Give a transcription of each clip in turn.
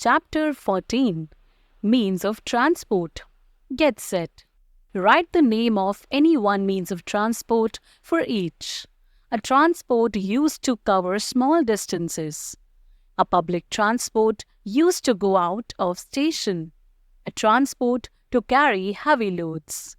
Chapter 14 Means of Transport. Get set. Write the name of any one means of transport for each. A transport used to cover small distances. A public transport used to go out of station. A transport to carry heavy loads.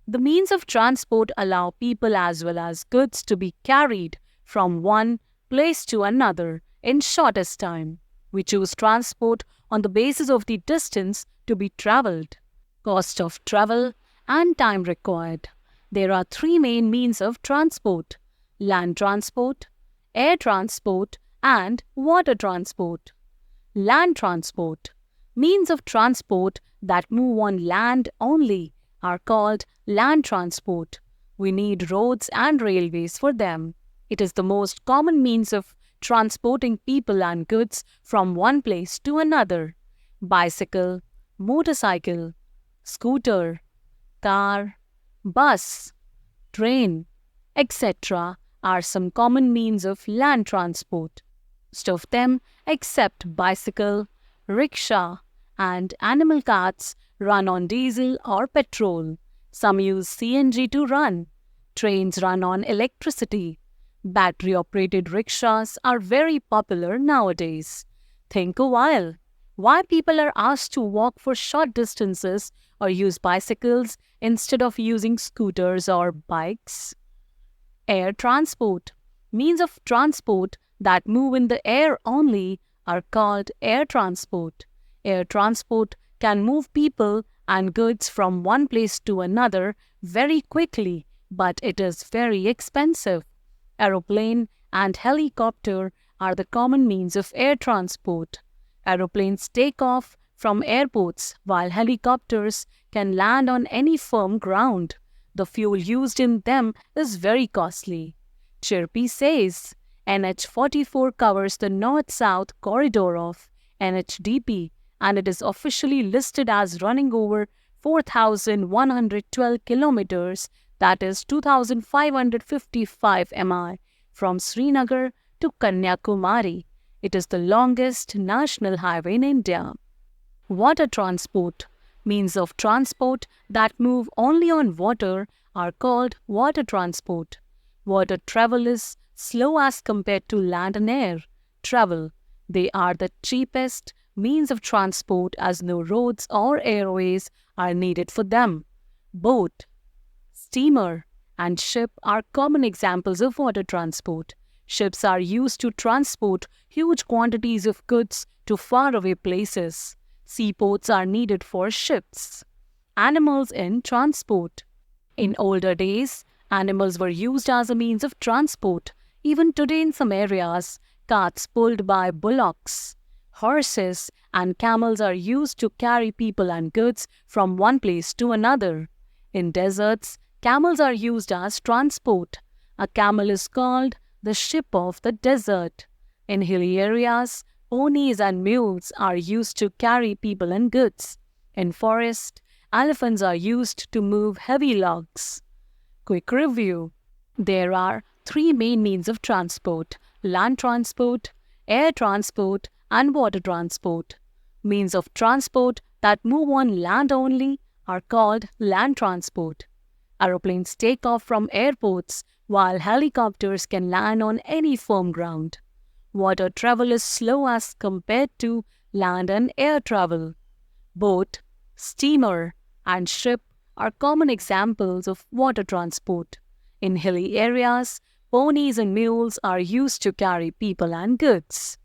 The means of transport allow people as well as goods to be carried from one place to another in shortest time. We choose transport on the basis of the distance to be traveled, cost of travel, and time required. There are three main means of transport: land transport, air transport, and water transport. Land transport. Means of transport that move on land only are called land transport. We need roads and railways for them. It is the most common means of transporting people and goods from one place to another. Bicycle, motorcycle, scooter, car, bus, train, etc. are some common means of land transport. Most of them, except bicycle, rickshaw, and animal carts, run on diesel or petrol. Some use CNG to run. Trains run on electricity. Battery-operated rickshaws are very popular nowadays. Think a while. Why people are asked to walk for short distances or use bicycles instead of using scooters or bikes? Air transport. Means of transport that move in the air only are called air transport. Air transport can move people and goods from one place to another very quickly, but it is very expensive. Aeroplane and helicopter are the common means of air transport. Aeroplanes take off from airports, while helicopters can land on any firm ground. The fuel used in them is very costly. Chirpy says, NH44 covers the north-south corridor of NHDP, and it is officially listed as running over 4,112 kilometers, that is 2,555 mi, from Srinagar to Kanyakumari. It is the longest national highway in India. Water transport. Means of transport that move only on water are called water transport. Water travel is slow as compared to land and air travel. They are the cheapest means of transport as no roads or airways are needed for them. Boat, steamer, and ship are common examples of water transport. Ships are used to transport huge quantities of goods to faraway places. Seaports are needed for ships. Animals in transport. In older days, animals were used as a means of transport. Even today in some areas, carts pulled by bullocks, horses, and camels are used to carry people and goods from one place to another. In deserts, camels are used as transport. A camel is called the ship of the desert. In hilly areas, ponies and mules are used to carry people and goods. In forest, elephants are used to move heavy logs. Quick review. There are three main means of transport: land transport, air transport, and water transport. Means of transport that move on land only are called land transport. Aeroplanes take off from airports, while helicopters can land on any firm ground. Water travel is slow as compared to land and air travel. Boat, steamer, and ship are common examples of water transport. In hilly areas, ponies and mules are used to carry people and goods.